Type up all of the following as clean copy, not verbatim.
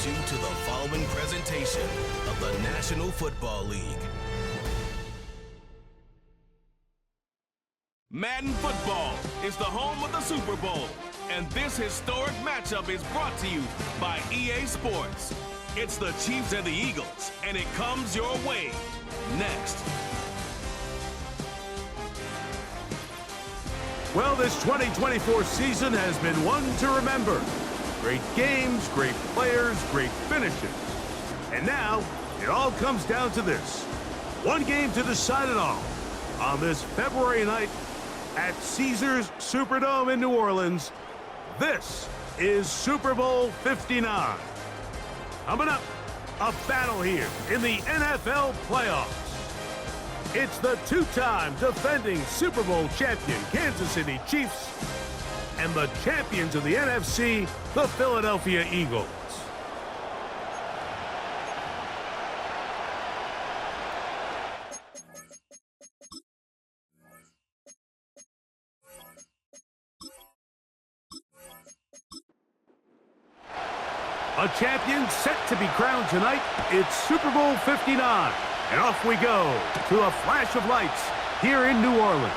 introduce you to the following presentation of the National Football League. Madden Football is the home of the Super Bowl, and this historic matchup is brought to you by EA Sports. It's the Chiefs and the Eagles, and it comes your way next. Well, this 2024 season has been one to remember. Great games, great players, great finishes. And now, it all comes down to this. One game to decide it all. On this February night at Caesars Superdome in New Orleans, this is Super Bowl 59. Coming up, a battle here in the NFL playoffs. It's the two-time defending Super Bowl champion Kansas City Chiefs and the champions of the NFC, the Philadelphia Eagles. A champion set to be crowned tonight. It's Super Bowl 59. And off we go to a flash of lights here in New Orleans.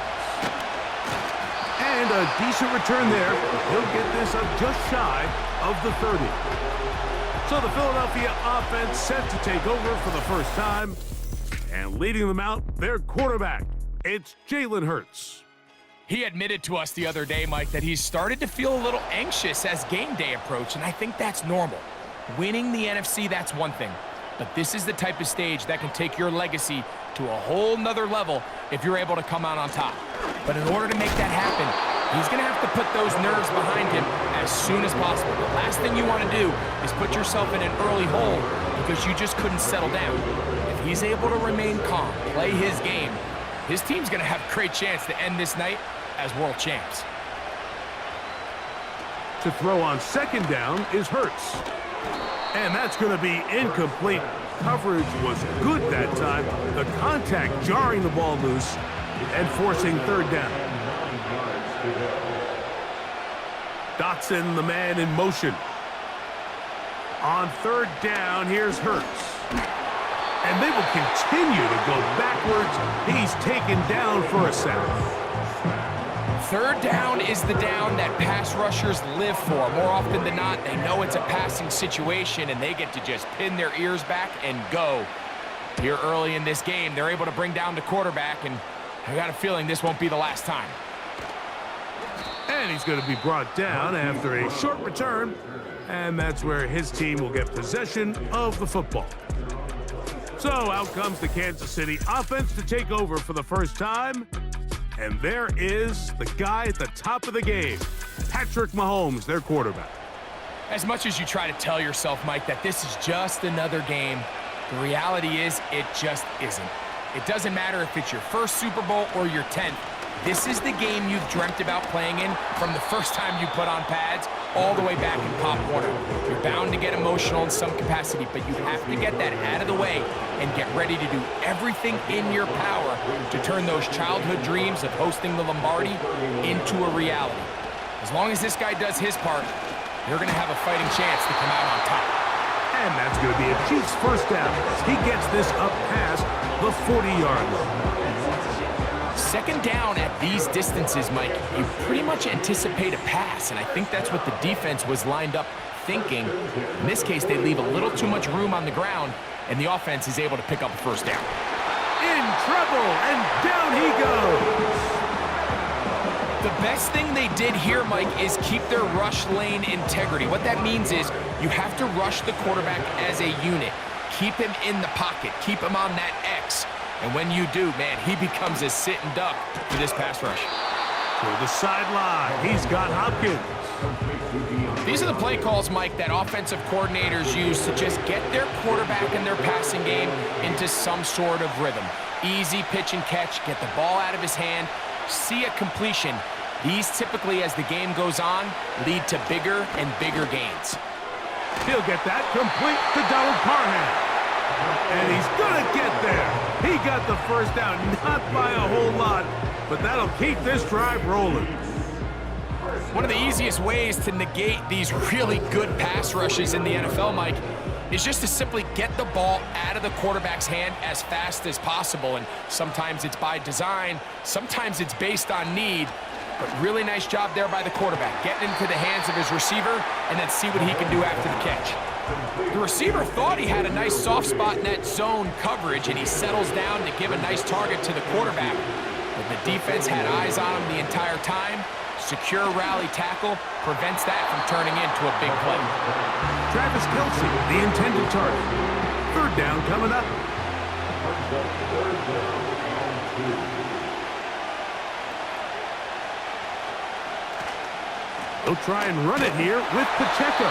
And a decent return there. He'll get this up just shy of the 30. So the Philadelphia offense set to take over for the first time. And leading them out, their quarterback. It's Jalen Hurts. He admitted to us the other day, Mike, that he's started to feel a little anxious as game day approached, and I think that's normal. Winning the NFC, that's one thing. But this is the type of stage that can take your legacy to a whole nother level if you're able to come out on top. But in order to make that happen, he's going to have to put those nerves behind him as soon as possible. The last thing you want to do is put yourself in an early hole because you just couldn't settle down. If he's able to remain calm, play his game, his team's going to have a great chance to end this night as world champs. To throw on second down is Hurts. And that's going to be incomplete. Coverage was good that time. The contact jarring the ball loose and forcing third down. Dotson, the man in motion. On third down, here's Hurts. And they will continue to go backwards. He's taken down for a sack. Third down is the down that pass rushers live for. More often than not, they know it's a passing situation, and they get to just pin their ears back and go. Here early in this game, they're able to bring down the quarterback, and I got a feeling this won't be the last time. And he's going to be brought down after a short return, and that's where his team will get possession of the football. So out comes the Kansas City offense to take over for the first time. And there is the guy at the top of the game, Patrick Mahomes, their quarterback. As much as you try to tell yourself, Mike, that this is just another game, the reality is it just isn't. It doesn't matter if it's your first Super Bowl or your 10th. This is the game you've dreamt about playing in from the first time you put on pads all the way back in Pop Warner. You're bound to get emotional in some capacity, but you have to get that out of the way and get ready to do everything in your power to turn those childhood dreams of hosting the Lombardi into a reality. As long as this guy does his part, you're going to have a fighting chance to come out on top. And that's going to be a Chiefs first down as he gets this up past the 40-yard line. Second down at these distances, Mike, you pretty much anticipate a pass, and I think that's what the defense was lined up thinking. In this case, they leave a little too much room on the ground, and the offense is able to pick up a first down. In trouble, and down he goes. The best thing they did here, Mike, is keep their rush lane integrity. What that means is you have to rush the quarterback as a unit. Keep him in the pocket. Keep him on that X. And when you do, man, he becomes a sitting duck for this pass rush. To the sideline, he's got Hopkins. These are the play calls, Mike, that offensive coordinators use to just get their quarterback and their passing game into some sort of rhythm. Easy pitch and catch, get the ball out of his hand, see a completion. These typically, as the game goes on, lead to bigger and bigger gains. He'll get that complete to Donald Parham. And he's gonna get there. He got the first down, not by a whole lot, but that'll keep this drive rolling. One of the easiest ways to negate these really good pass rushes in the NFL, Mike, is just to simply get the ball out of the quarterback's hand as fast as possible. And sometimes it's by design, sometimes it's based on need. But really nice job there by the quarterback, getting into the hands of his receiver and then see what he can do after the catch. The receiver thought he had a nice soft spot in that zone coverage, and he settles down to give a nice target to the quarterback. But the defense had eyes on him the entire time. Secure rally tackle prevents that from turning into a big play. Travis Kelce, the intended target. Third down coming up. He'll try and run it here with Pacheco.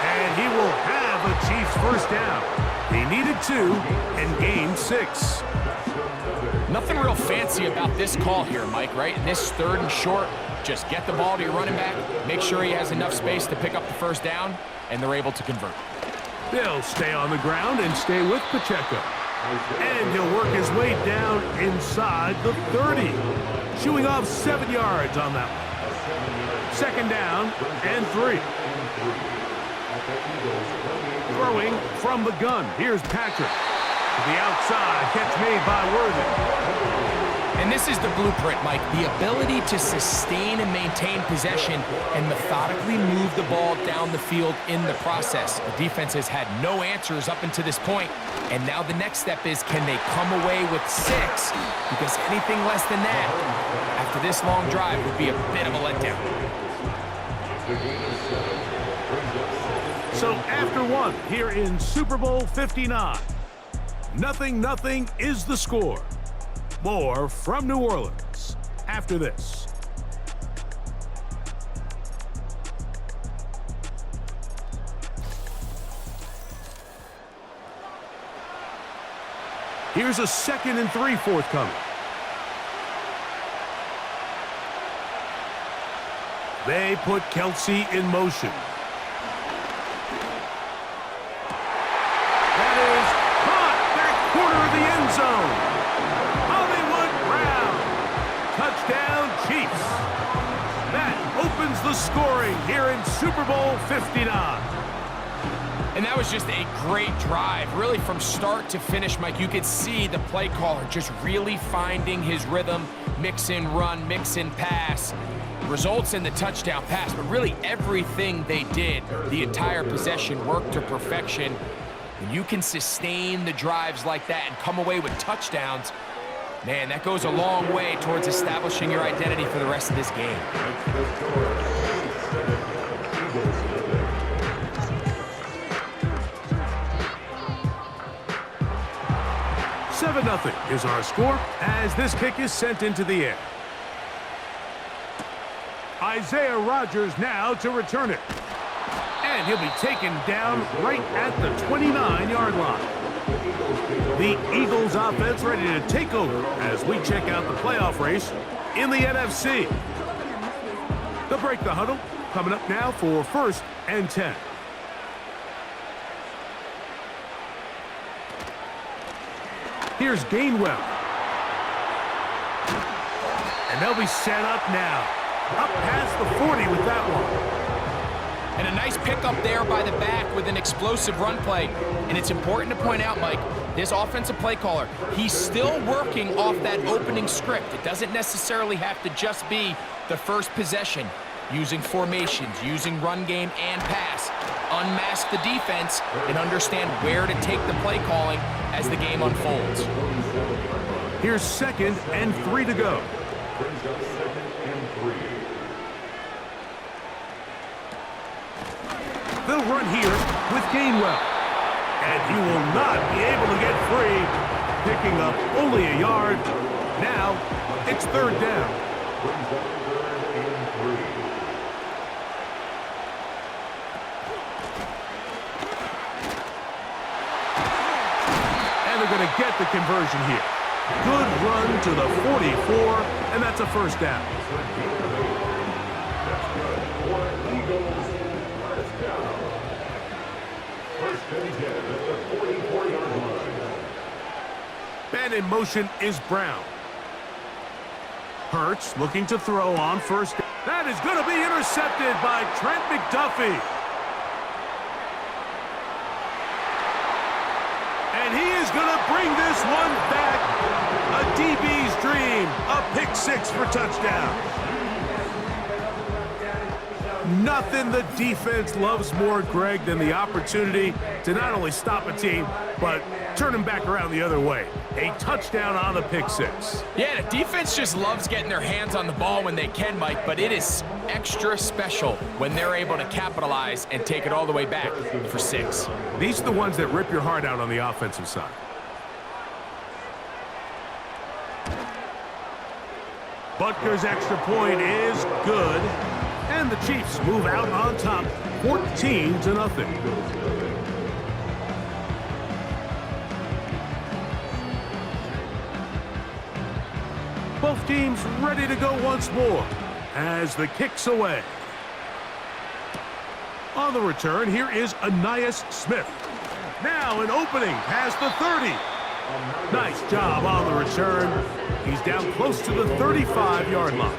And he will have a Chiefs first down. He needed 2 and gained 6. Nothing real fancy about this call here, Mike, right? In this 3rd and short, just get the ball to your running back, make sure he has enough space to pick up the first down, and they're able to convert. They'll stay on the ground and stay with Pacheco. And he'll work his way down inside the 30. Shooing off 7 yards on that one. 2nd down and 3. Throwing from the gun. Here's Patrick. To the outside. Catch made by Worthy. And this is the blueprint, Mike. The ability to sustain and maintain possession and methodically move the ball down the field in the process. The defense has had no answers up until this point. And now the next step is, can they come away with 6? Because anything less than that, after this long drive, would be a bit of a letdown. So after 1 here in Super Bowl 59, 0-0 is the score. More from New Orleans after this. Here's a 2nd and 3 forthcoming. They put Kelce in motion. That is caught back corner of the end zone. Hollywood Brown. Touchdown, Chiefs. That opens the scoring here in Super Bowl 59. And that was just a great drive, really from start to finish, Mike. You could see the play caller just really finding his rhythm, mix in run, mix in pass. Results in the touchdown pass, but really everything they did, the entire possession, worked to perfection. When you can sustain the drives like that and come away with touchdowns, man, that goes a long way towards establishing your identity for the rest of this game. 7-0 is our score as this kick is sent into the air. Isaiah Rodgers now to return it. And he'll be taken down right at the 29-yard line. The Eagles offense ready to take over as we check out the playoff race in the NFC. They'll break the huddle. Coming up now for 1st and 10. Here's Gainwell. And they'll be set up now. Up past the 40 with that one. And a nice pickup there by the back with an explosive run play. And it's important to point out, Mike, this offensive play caller, he's still working off that opening script. It doesn't necessarily have to just be the first possession. Using formations, using run game and pass. Unmask the defense and understand where to take the play calling as the game unfolds. Here's 2nd and 3 to go. They'll run here with Gainwell. And he will not be able to get free. Picking up only a yard. Now, it's 3rd down. And they're going to get the conversion here. Good run to the 44, and that's a 1st down. Man in motion is Brown. Hurts looking to throw on 1st down. That is going to be intercepted by Trent McDuffie. And he is going to bring this one back. A DB's dream. A pick six for touchdown. Nothing the defense loves more, Greg, than the opportunity to not only stop a team, but turn them back around the other way. A touchdown on the pick six. Yeah, the defense just loves getting their hands on the ball when they can, Mike, but it is extra special when they're able to capitalize and take it all the way back for 6. These are the ones that rip your heart out on the offensive side. Butker's extra point is good. And the Chiefs move out on top, 14-0. Both teams ready to go once more as the kick's away. On the return, here is Ainias Smith. Now an opening past the 30. Nice job on the return. He's down close to the 35-yard line.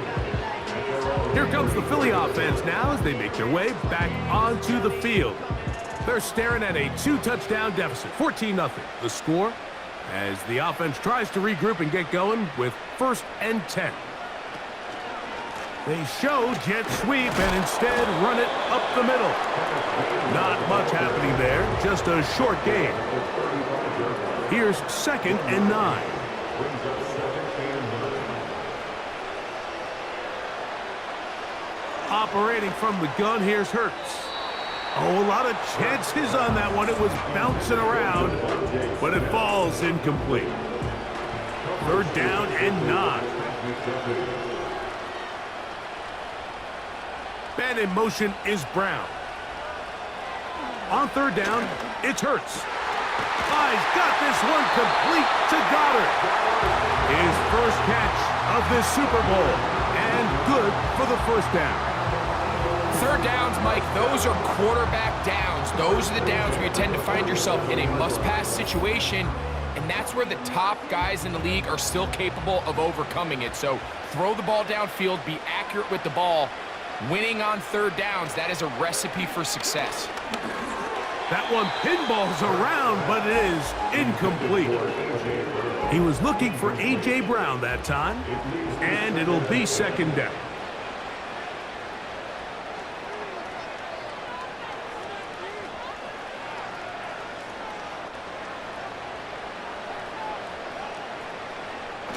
Here comes the Philly offense now as they make their way back onto the field. They're staring at a 2-touchdown deficit, 14-0. The score as the offense tries to regroup and get going with 1st and 10. They show jet sweep and instead run it up the middle. Not much happening there, just a short gain. Here's 2nd and 9. Operating from the gun, here's Hurts. Oh, a lot of chances on that one. It was bouncing around, but it falls incomplete. 3rd down and 9. Man in motion is Brown. On 3rd down, it's Hurts. He's got this one complete to Goddard. His first catch of this Super Bowl, and good for the 1st down. 3rd downs, Mike, those are quarterback downs. Those are the downs where you tend to find yourself in a must-pass situation, and that's where the top guys in the league are still capable of overcoming it. So throw the ball downfield, be accurate with the ball. Winning on 3rd downs, that is a recipe for success. That one pinballs around, but it is incomplete. He was looking for A.J. Brown that time, and it'll be 2nd down.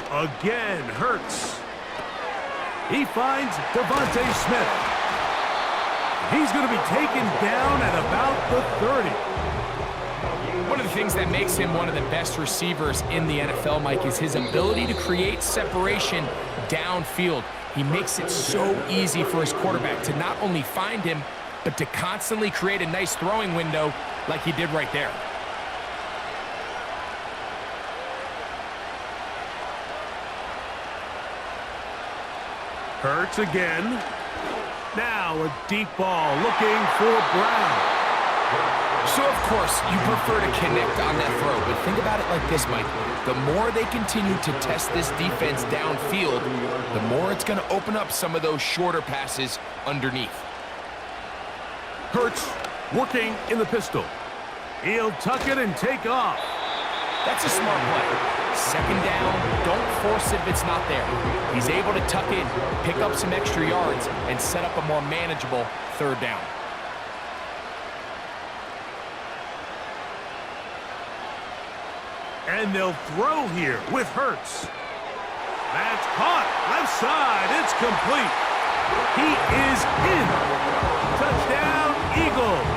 Again, Hurts. He finds Devontae Smith. He's going to be taken down at about the 30. One of the things that makes him one of the best receivers in the NFL, Mike, is his ability to create separation downfield. He makes it so easy for his quarterback to not only find him, but to constantly create a nice throwing window like he did right there. Hurts again. Now a deep ball looking for Brown. So, of course, you prefer to connect on that throw, but think about it like this, Mike. The more they continue to test this defense downfield, the more it's going to open up some of those shorter passes underneath. Hurts working in the pistol. He'll tuck it and take off. That's a smart play. 2nd down, don't force it if it's not there. He's able to tuck it, pick up some extra yards, and set up a more manageable 3rd down. And they'll throw here with Hurts. That's caught. Left side. It's complete. He is in. Touchdown, Eagles.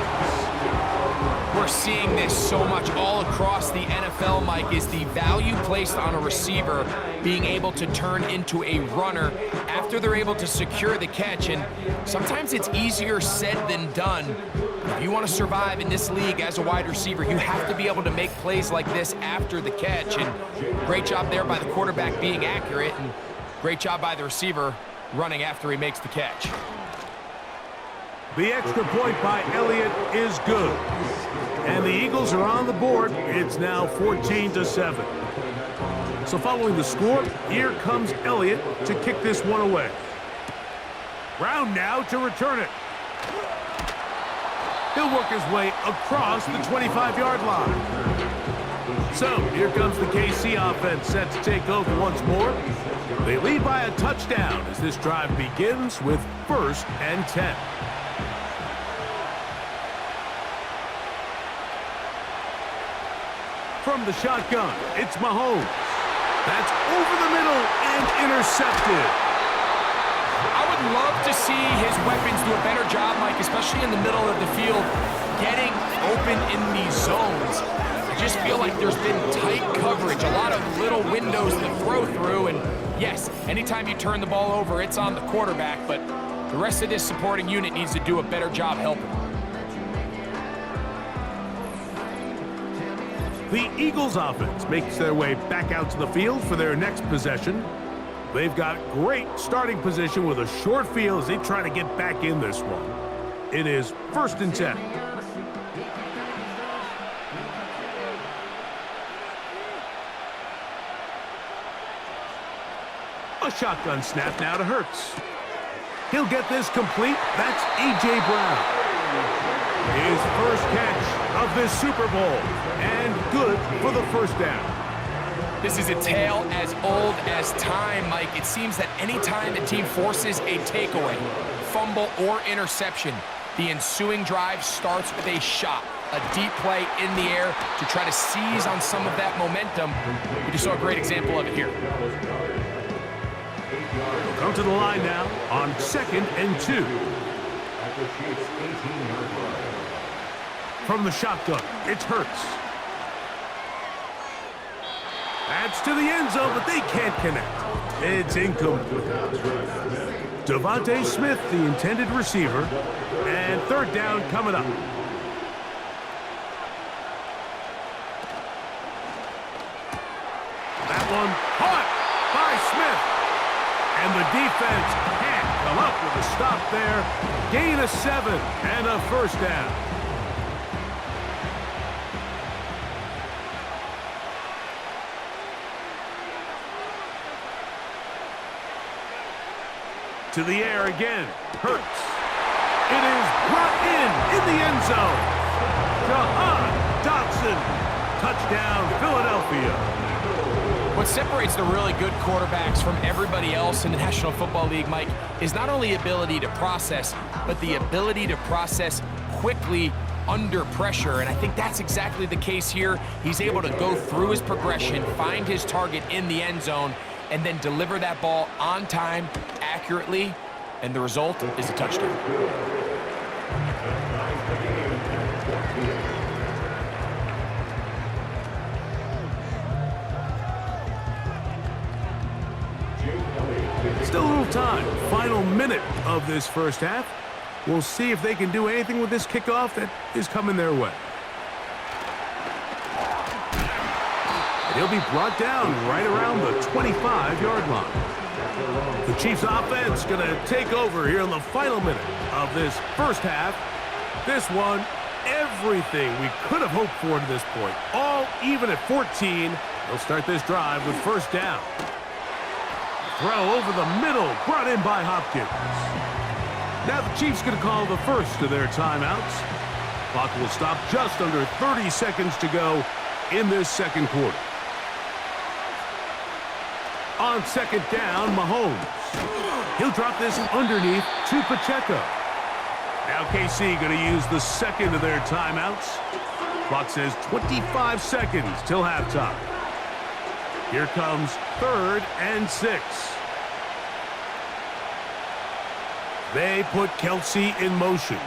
We're seeing this so much all across the NFL, Mike, is the value placed on a receiver being able to turn into a runner after they're able to secure the catch. And sometimes it's easier said than done. If you want to survive in this league as a wide receiver, you have to be able to make plays like this after the catch. And great job there by the quarterback being accurate, and great job by the receiver running after he makes the catch. The extra point by Elliott is good. And the Eagles are on the board. It's now 14-7. So following the score, here comes Elliott to kick this one away. Ground now to return it. He'll work his way across the 25-yard line. So here comes the KC offense set to take over once more. They lead by a touchdown as this drive begins with 1st and 10. From the shotgun, it's Mahomes. That's over the middle and intercepted. I would love to see his weapons do a better job, Mike, especially in the middle of the field, getting open in these zones. I just feel like there's been tight coverage, a lot of little windows to throw through, and yes, anytime you turn the ball over, it's on the quarterback, but the rest of this supporting unit needs to do a better job helping. The Eagles offense makes their way back out to the field for their next possession. They've got great starting position with a short field as they try to get back in this one. It is 1st and 10. A shotgun snap now to Hurts. He'll get this complete. That's A.J. Brown. His first catch of this Super Bowl. And good for the 1st down. This is a tale as old as time, Mike. It seems that any time the team forces a takeaway, fumble, or interception, the ensuing drive starts with a shot, a deep play in the air to try to seize on some of that momentum. We just saw a great example of it here. They'll come to the line now on 2nd and 2. From the shotgun, it's Hurts. That's to the end zone, but they can't connect. It's incomplete. Devontae Smith, the intended receiver, and 3rd down coming up. That one caught by Smith. And the defense can't come up with a stop there. Gain of 7 and a 1st down. To the air again. Hurts. It is brought in the end zone. Jahan Dotson. Touchdown, Philadelphia. What separates the really good quarterbacks from everybody else in the National Football League, Mike, is not only ability to process, but the ability to process quickly under pressure. And I think that's exactly the case here. He's able to go through his progression, find his target in the end zone, and then deliver that ball on time, accurately, and the result is a touchdown. Still a little time. Final minute of this 1st half. We'll see if they can do anything with this kickoff that is coming their way. And he'll be brought down right around the 25-yard line. The Chiefs offense going to take over here in the final minute of this 1st half. This one, everything we could have hoped for to this point. All even at 14. They'll start this drive with 1st down. Throw over the middle, brought in by Hopkins. Now the Chiefs going to call the first of their timeouts. Clock will stop just under 30 seconds to go in this 2nd quarter. On 2nd down, Mahomes. He'll drop this underneath to Pacheco. Now KC going to use the 2nd of their timeouts. Clock says 25 seconds till halftime. Here comes 3rd and 6. They put Kelsey in motion.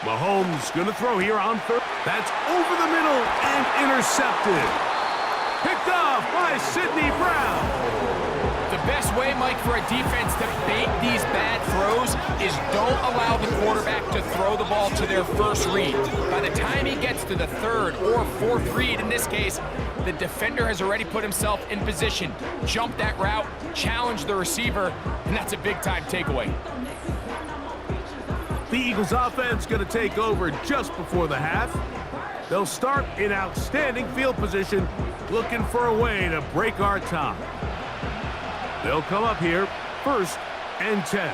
Mahomes going to throw here on 3rd. That's over the middle and intercepted. Picked off by Sidney Brown. The best way, Mike, for a defense to bait these bad throws is don't allow the quarterback to throw the ball to their first read. By the time he gets to the 3rd or 4th read, in this case, the defender has already put himself in position, jump that route, challenge the receiver, and that's a big-time takeaway. The Eagles offense going to take over just before the half. They'll start in outstanding field position, looking for a way to break our tie. They'll come up here 1st and 10.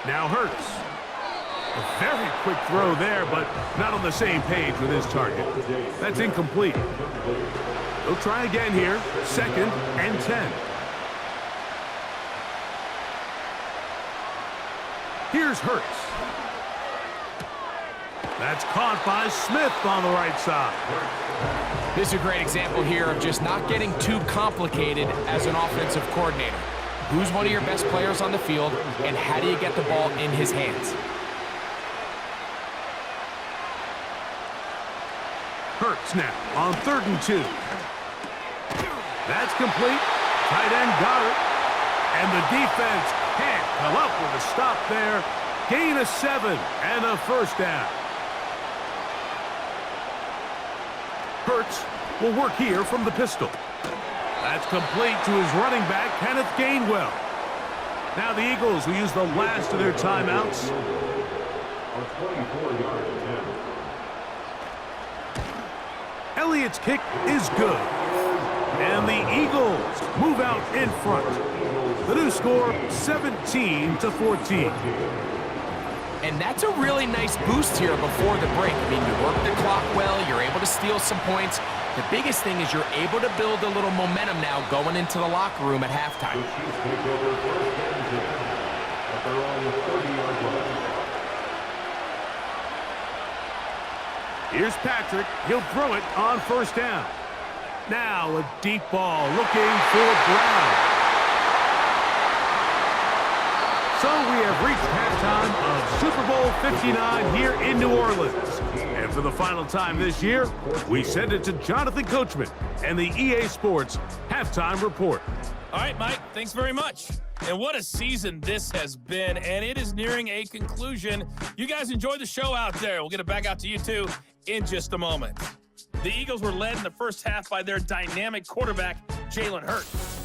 Now Hurts. A very quick throw there, but not on the same page with his target. That's incomplete. He'll try again here. 2nd and 10. Here's Hurts. That's caught by Smith on the right side. This is a great example here of just not getting too complicated as an offensive coordinator. Who's one of your best players on the field, and how do you get the ball in his hands? Hurts now on 3rd and 2. That's complete. Tight end got it. And the defense can't come up with a stop there. Gain of 7 and a 1st down. Hurts will work here from the pistol. That's complete to his running back, Kenneth Gainwell. Now the Eagles will use the last of their timeouts. Elliott's kick is good. And the Eagles move out in front. The new score, 17-14. And that's a really nice boost here before the break. I mean, you work the clock well, you're able to steal some points. The biggest thing is you're able to build a little momentum now going into the locker room at halftime. Here's Patrick. He'll throw it on 1st down. Now a deep ball looking for Brown. So we have reached halftime of Super Bowl 59 here in New Orleans. And for the final time this year, we send it to Jonathan Coachman and the EA Sports Halftime Report. All right, Mike, thanks very much. And what a season this has been, and it is nearing a conclusion. You guys enjoy the show out there. We'll get it back out to you, too, in just a moment. The Eagles were led in the first half by their dynamic quarterback, Jalen Hurts.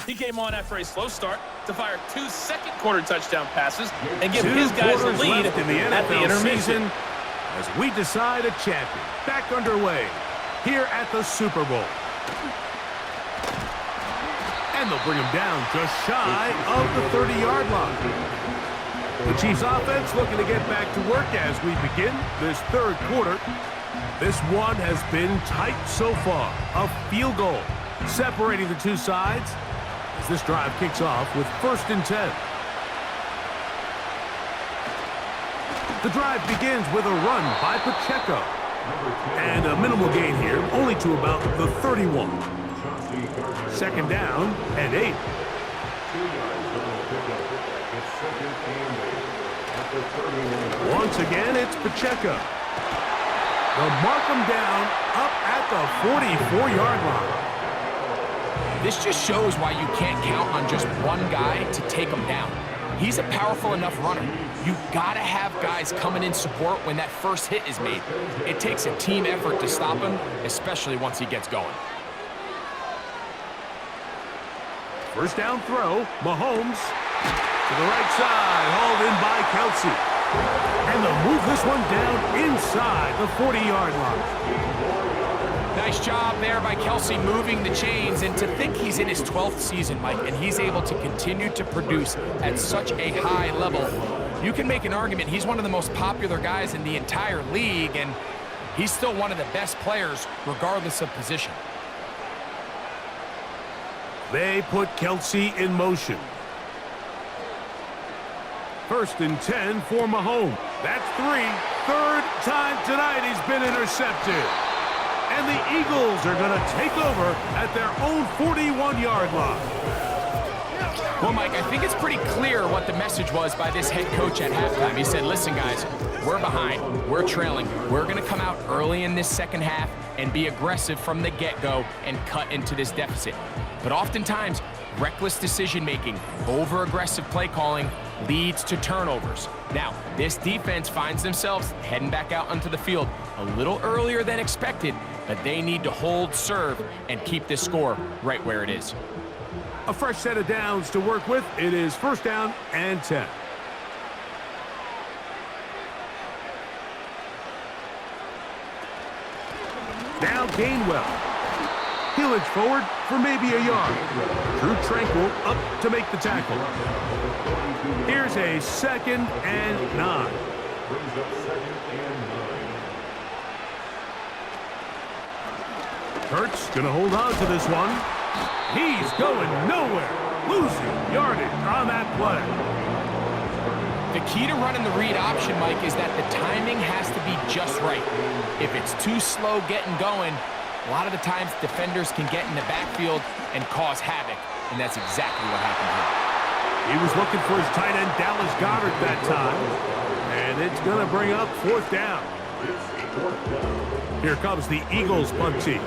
He came on after a slow start to fire 2 second-quarter touchdown passes and give his guys the lead in the at the NFL intermission. season as we decide a champion. Back underway here at the Super Bowl. And they'll bring him down just shy of the 30-yard line. The Chiefs offense looking to get back to work as we begin this 3rd quarter. This one has been tight so far. A field goal separating the two sides as this drive kicks off with 1st and 10. The drive begins with a run by Pacheco. And a minimal gain here, only to about the 31. 2nd down and 8. Once again, it's Pacheco. They'll mark him down up at the 44-yard line. This just shows why you can't count on just one guy to take him down. He's a powerful enough runner. You gotta have guys coming in support when that first hit is made. It takes a team effort to stop him, especially once he gets going. 1st down throw, Mahomes to the right side, hauled in by Kelsey. And they'll move this one down inside the 40-yard line. Nice job there by Kelsey moving the chains, and to think he's in his 12th season, Mike, and he's able to continue to produce at such a high level. You can make an argument he's one of the most popular guys in the entire league, and he's still one of the best players regardless of position. They put Kelsey in motion. 1st and 10 for Mahomes. That's 3. 3rd time tonight he's been intercepted. And the Eagles are going to take over at their own 41-yard line. Well, Mike, I think it's pretty clear what the message was by this head coach at halftime. He said, listen, guys, we're behind. We're trailing. We're going to come out early in this second half and be aggressive from the get-go and cut into this deficit. But oftentimes, reckless decision-making, over-aggressive play calling leads to turnovers. Now, this defense finds themselves heading back out onto the field a little earlier than expected, but they need to hold serve and keep this score right where it is. A fresh set of downs to work with. It is 1st down and 10. Now Gainwell. He'll edge forward for maybe a yard. Drew Tranquil up to make the tackle. Here's a 2nd and 9. Kurt's going to hold on to this one. He's going nowhere. Losing yardage on that play. The key to running the read option, Mike, is that the timing has to be just right. If it's too slow getting going, a lot of the times defenders can get in the backfield and cause havoc, and that's exactly what happened here. He was looking for his tight end, Dallas Goedert, that time, and it's going to bring up 4th down. Here comes the Eagles punt team.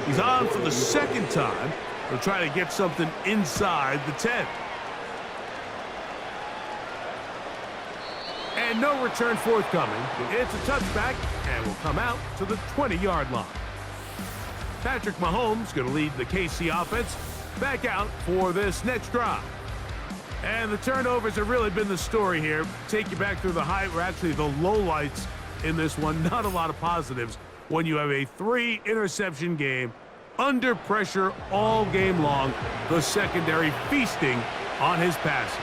He's on for the 2nd time. They'll try to get something inside the 10. And no return forthcoming. It's a touchback and will come out to the 20-yard line. Patrick Mahomes going to lead the KC offense back out for this next drive. And the turnovers have really been the story here. Take you back through the actually the lowlights in this one. Not a lot of positives when you have a 3-interception game under pressure all game long. The secondary feasting on his passes.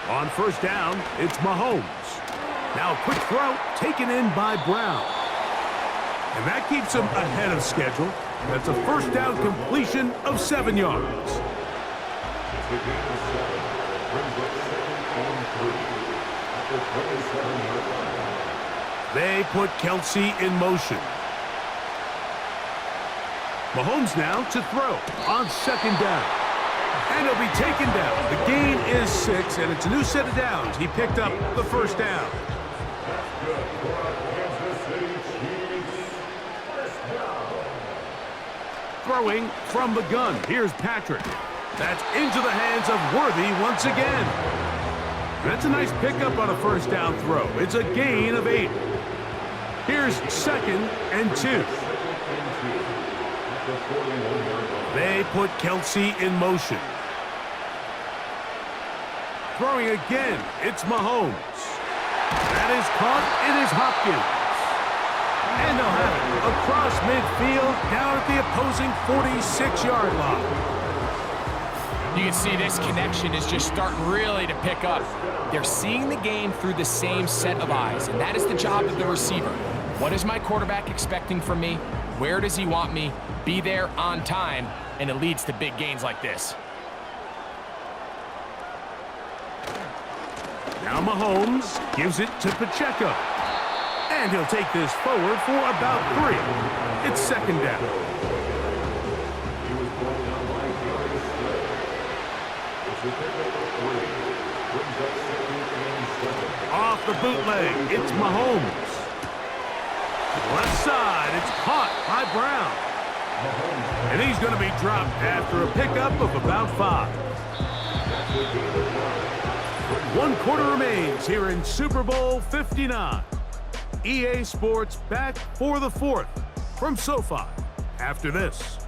On 1st down, it's Mahomes. Now a quick throw taken in by Brown. And that keeps him ahead of schedule. That's a 1st down completion of 7 yards. They put Kelsey in motion. Mahomes now to throw on 2nd down. And he'll be taken down. The gain is 6, and it's a new set of downs. He picked up the 1st down. Throwing from the gun. Here's Patrick. That's into the hands of Worthy once again. That's a nice pickup on a 1st down throw. It's a gain of 8. Here's 2nd and 2. They put Kelsey in motion. Throwing again, it's Mahomes. That is caught. It is Hopkins. And they'll have it across midfield down at the opposing 46-yard line. You can see this connection is just starting really to pick up. They're seeing the game through the same set of eyes, and that is the job of the receiver. What is my quarterback expecting from me? Where does he want me? Be there on time, and it leads to big gains like this. Now Mahomes gives it to Pacheco. And he'll take this forward for about 3. It's 2nd down. Off the bootleg, it's Mahomes. Left side, it's caught by Brown. And he's going to be dropped after a pickup of about 5. 1 quarter remains here in Super Bowl 59. EA Sports back for the 4th from SoFi after this.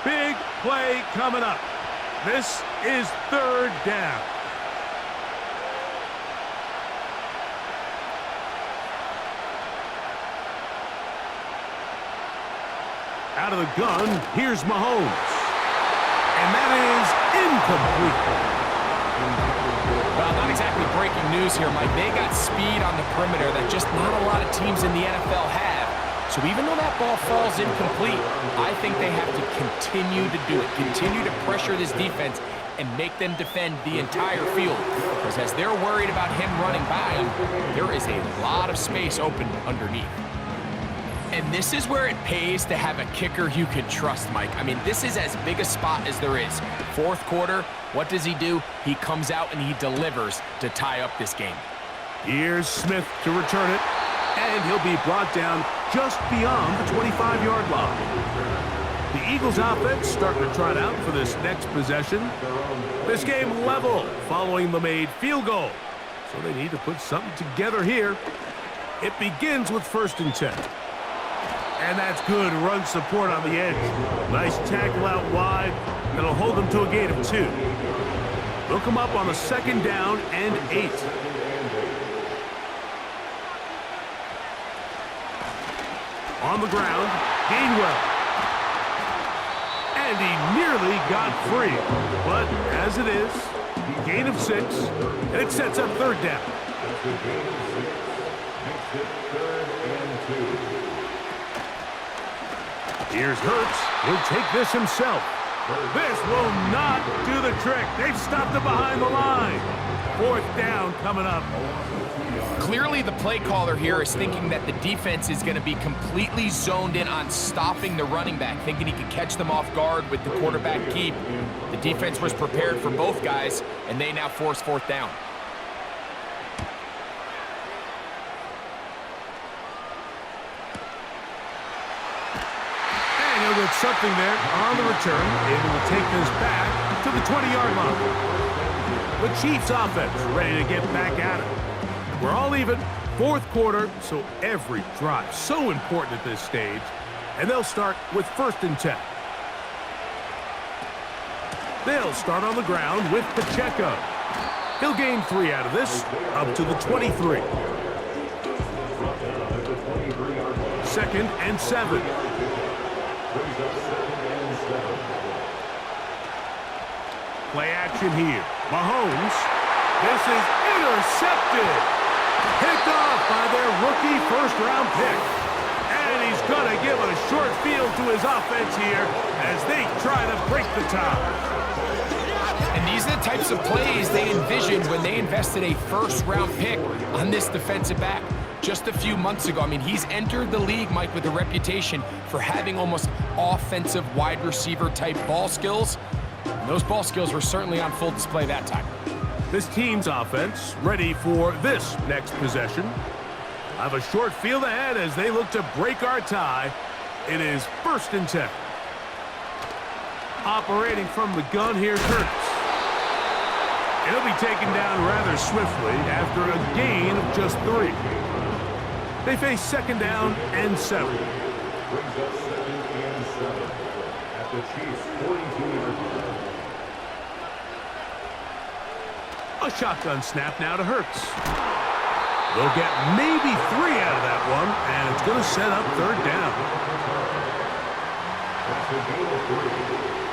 Big play coming up. This is 3rd down. Out of the gun, here's Mahomes. And that is incomplete. Well, not exactly breaking news here, Mike. They got speed on the perimeter that just not a lot of teams in the NFL have. So even though that ball falls incomplete, I think they have to continue to do it. Continue to pressure this defense and make them defend the entire field. Because as they're worried about him running by them, there is a lot of space open underneath. And this is where it pays to have a kicker you can trust, Mike. I mean, this is as big a spot as there is. 4th quarter, what does he do? He comes out and he delivers to tie up this game. Here's Smith to return it, and he'll be brought down just beyond the 25-yard line. The Eagles offense starting to trot out for this next possession. This game level following the made field goal. So they need to put something together here. It begins with 1st and 10. And that's good run support on the edge. Nice tackle out wide. That'll hold them to a gain of 2. They'll come up on a 2nd down and 8. On the ground, Gainwell. And he nearly got free. But as it is, gain of 6, and it sets up 3rd down. Here's Hurts. He'll take this himself. This will not do the trick. They've stopped it behind the line. 4th down coming up. Clearly, the play caller here is thinking that the defense is going to be completely zoned in on stopping the running back, thinking he could catch them off guard with the quarterback keep. The defense was prepared for both guys, and they now force 4th down. And he'll get something there on the return, able to take this back to the 20-yard line. The Chiefs offense ready to get back at it. We're all even, 4th quarter, so every drive so important at this stage. And they'll start with 1st and 10. They'll start on the ground with Pacheco. He'll gain 3 out of this, up to the 23. 2nd and 7. Play action here. Mahomes. This is intercepted. Picked off by their rookie 1st-round pick. And he's going to give a short field to his offense here as they try to break the tie. And these are the types of plays they envisioned when they invested a 1st-round pick on this defensive back just a few months ago. I mean, he's entered the league, Mike, with a reputation for having almost offensive wide receiver type ball skills. And those ball skills were certainly on full display that time. This team's offense ready for this next possession. Have a short field ahead as they look to break our tie. It is 1st and 10. Operating from the gun, here's Hurts. It'll be taken down rather swiftly after a gain of just 3. They face 2nd down and 7. Brings up 2nd and 7 at the Chiefs' 42-yard line. A shotgun snap now to Hurts. They'll get maybe 3 out of that one, and it's going to set up 3rd down. That's a gain of 3.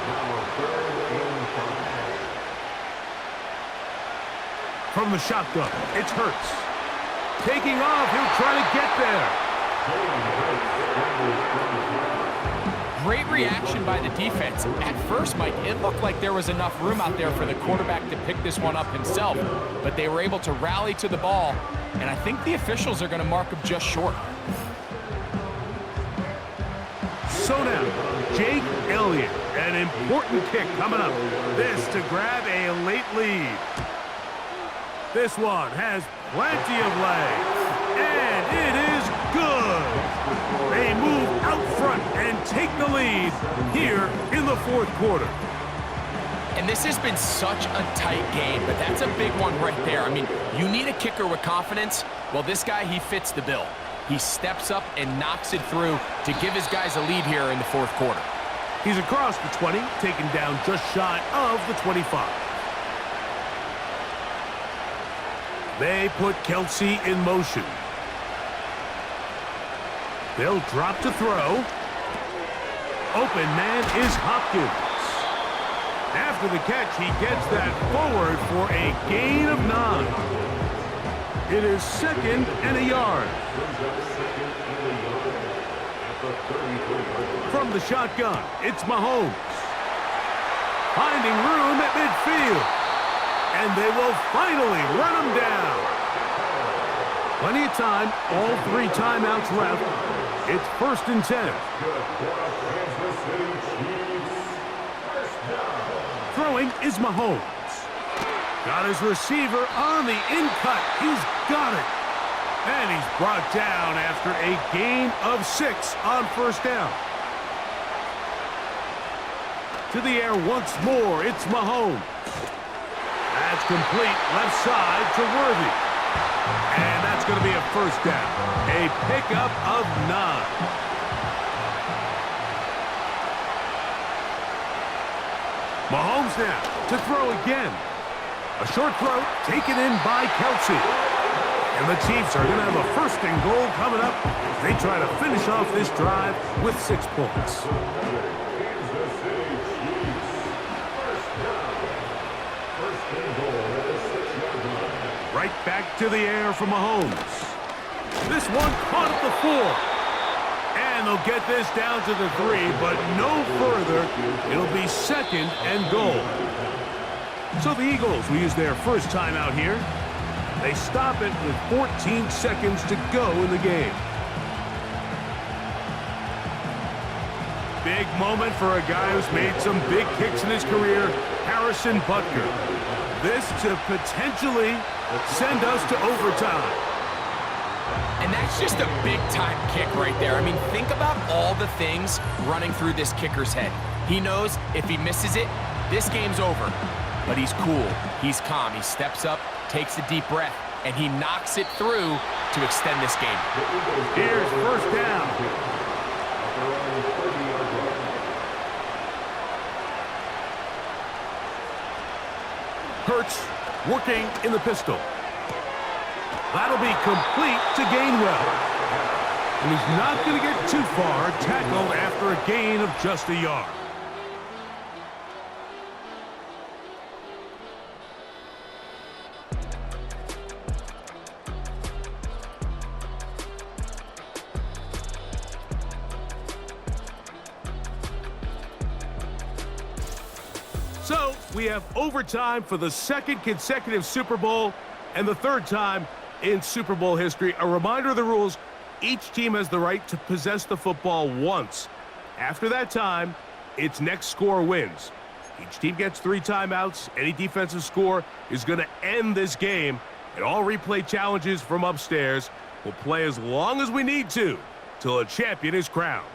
Now 3rd and 5. From the shotgun, it's Hurts. Taking off, he'll try to get there. Great reaction by the defense. At first, Mike, it looked like there was enough room out there for the quarterback to pick this one up himself, but they were able to rally to the ball, and I think the officials are going to mark him just short. So now, Jake Elliott, an important kick coming up. This to grab a late lead. This one has plenty of leg, and it is good. They move out front and take the lead here in the 4th quarter. And this has been such a tight game, but that's a big one right there. I mean, you need a kicker with confidence. Well, this guy, he fits the bill. He steps up and knocks it through to give his guys a lead here in the 4th quarter. He's across the 20, taken down just shy of the 25. They put Kelsey in motion. They'll drop to throw. Open man is Hopkins. After the catch, he gets that forward for a gain of 9. It is 2nd and a yard. From the shotgun, it's Mahomes. Finding room at midfield. And they will finally run him down. Plenty of time, all 3 timeouts left. It's 1st and 10. Throwing is Mahomes. Got his receiver on the in-cut. He's got it. And he's brought down after a gain of 6 on 1st down. To the air once more, it's Mahomes. That's complete left side to Worthy. And that's going to be a 1st down. A pickup of 9. Mahomes now to throw again. A short throw taken in by Kelsey. And the Chiefs are going to have a first and goal coming up as they try to finish off this drive with 6 points. Right back to the air for Mahomes. This one caught at the 4. And they'll get this down to the 3, but no further. It'll be second and goal. So the Eagles will use their first timeout here. They stop it with 14 seconds to go in the game. Big moment for a guy who's made some big kicks in his career, Harrison Butker. This to potentially send us to overtime. And that's just a big-time kick right there. I mean, think about all the things running through this kicker's head. He knows if he misses it, this game's over. But he's cool, he's calm, he steps up, takes a deep breath, and he knocks it through to extend this game. Here's first down. Hurts working in the pistol. That'll be complete to Gainwell. And he's not going to get too far, tackled after a gain of just a yard. So, we have overtime for the second consecutive Super Bowl and the third time in Super Bowl history. A reminder of the rules, each team has the right to possess the football once. After that time, its next score wins. Each team gets 3 timeouts. Any defensive score is going to end this game, and all replay challenges from upstairs will play as long as we need to till a champion is crowned.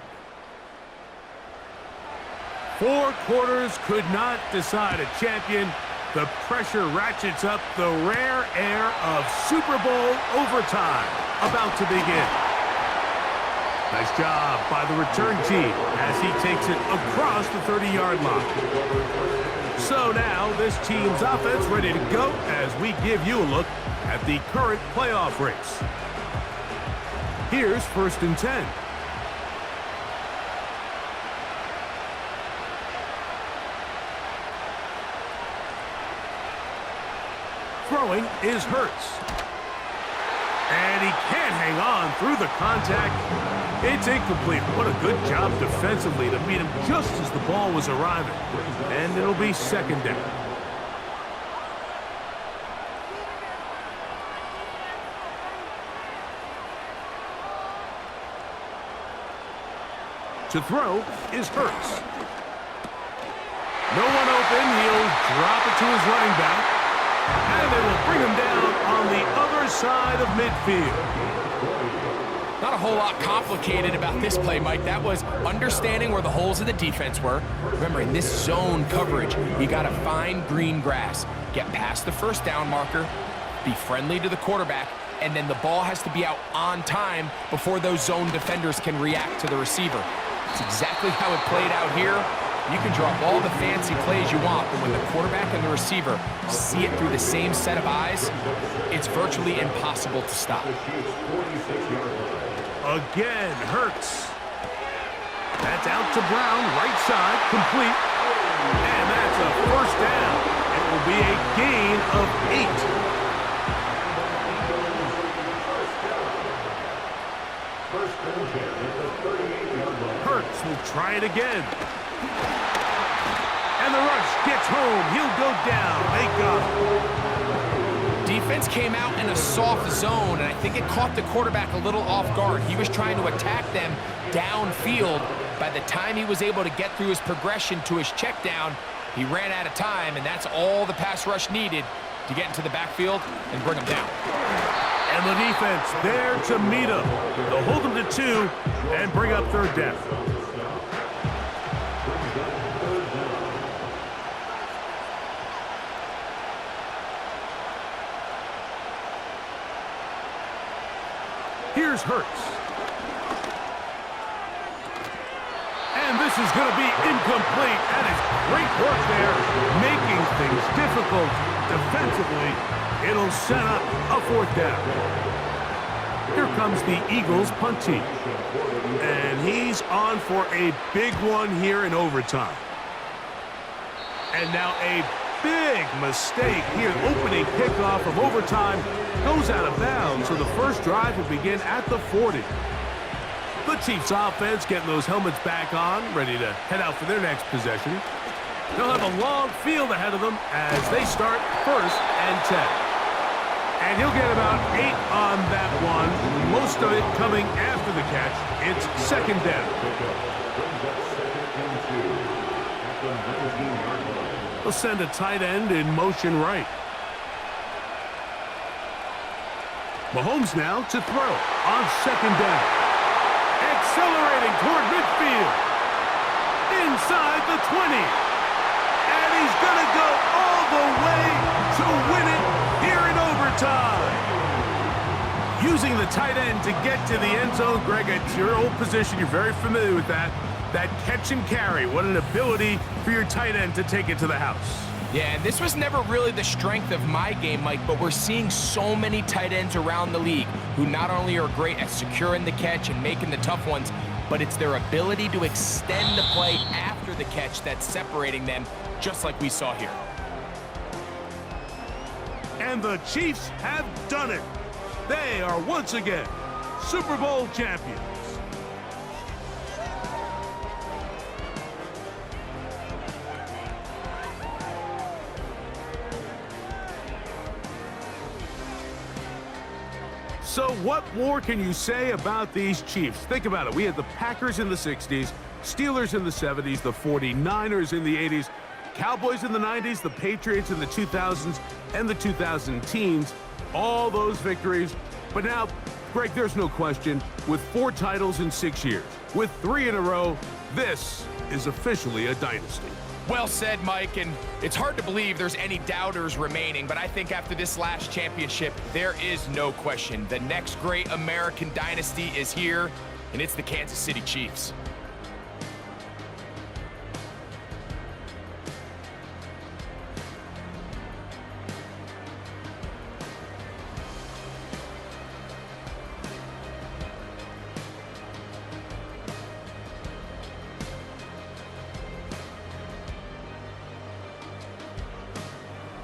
4 quarters could not decide a champion. The pressure ratchets up, the rare air of Super Bowl overtime about to begin. Nice job by the return team as he takes it across the 30-yard line. So now this team's offense ready to go as we give you a look at the current playoff race. Here's first and 10. Throwing is Hurts. And he can't hang on through the contact. It's incomplete. What a good job defensively to beat him just as the ball was arriving. And it'll be second down. To throw is Hurts. No one open. He'll drop it to his running back. And they will bring him down on the other side of midfield. Not a whole lot complicated about this play, Mike. That was understanding where the holes of the defense were. Remember, in this zone coverage, you got to find green grass, get past the first down marker, be friendly to the quarterback, and then the ball has to be out on time before those zone defenders can react to the receiver. It's exactly how it played out here. You can draw up all the fancy plays you want, but when the quarterback and the receiver see it through the same set of eyes, it's virtually impossible to stop. Again, Hurts. That's out to Brown, right side, complete. And that's a first down. It will be a gain of 8. Hurts will try it again. And the rush gets home. He'll go down. They got him. Defense came out in a soft zone, and I think it caught the quarterback a little off guard. He was trying to attack them downfield. By the time he was able to get through his progression to his check down, he ran out of time, and that's all the pass rush needed to get into the backfield and bring him down. And the defense there to meet him. They'll hold him to 2 and bring up third down. Here's Hurts. And this is going to be incomplete. That is great work there, making things difficult defensively. It'll set up a 4th down. Here comes the Eagles punt team. And he's on for a big one here in overtime. And now a big mistake here. Opening kickoff of overtime goes out of bounds, so the first drive will begin at the 40. The Chiefs offense getting those helmets back on, ready to head out for their next possession. They'll have a long field ahead of them as they start 1st and 10. And he'll get about 8 on that one, most of it coming after the catch. It's 2nd down. They'll send a tight end in motion right. Mahomes now to throw on 2nd down. Accelerating toward midfield. Inside the 20. And he's going to go all the way to win it here in overtime. Using the tight end to get to the end zone. Greg, it's your old position. You're very familiar with that. That catch and carry. What an ability for your tight end to take it to the house. Yeah, and this was never really the strength of my game, Mike, but we're seeing so many tight ends around the league who not only are great at securing the catch and making the tough ones, but it's their ability to extend the play after the catch that's separating them, just like we saw here. And the Chiefs have done it. They are once again Super Bowl champions. So what more can you say about these Chiefs? Think about it. We had the Packers in the 60s, Steelers in the 70s, the 49ers in the 80s, Cowboys in the 90s, the Patriots in the 2000s, and the 2010s. All those victories. But now, Greg, there's no question, with 4 titles in 6 years, with 3 in a row, this is officially a dynasty. Well said, Mike, and it's hard to believe there's any doubters remaining, but I think after this last championship, there is no question. The next great American dynasty is here, and it's the Kansas City Chiefs.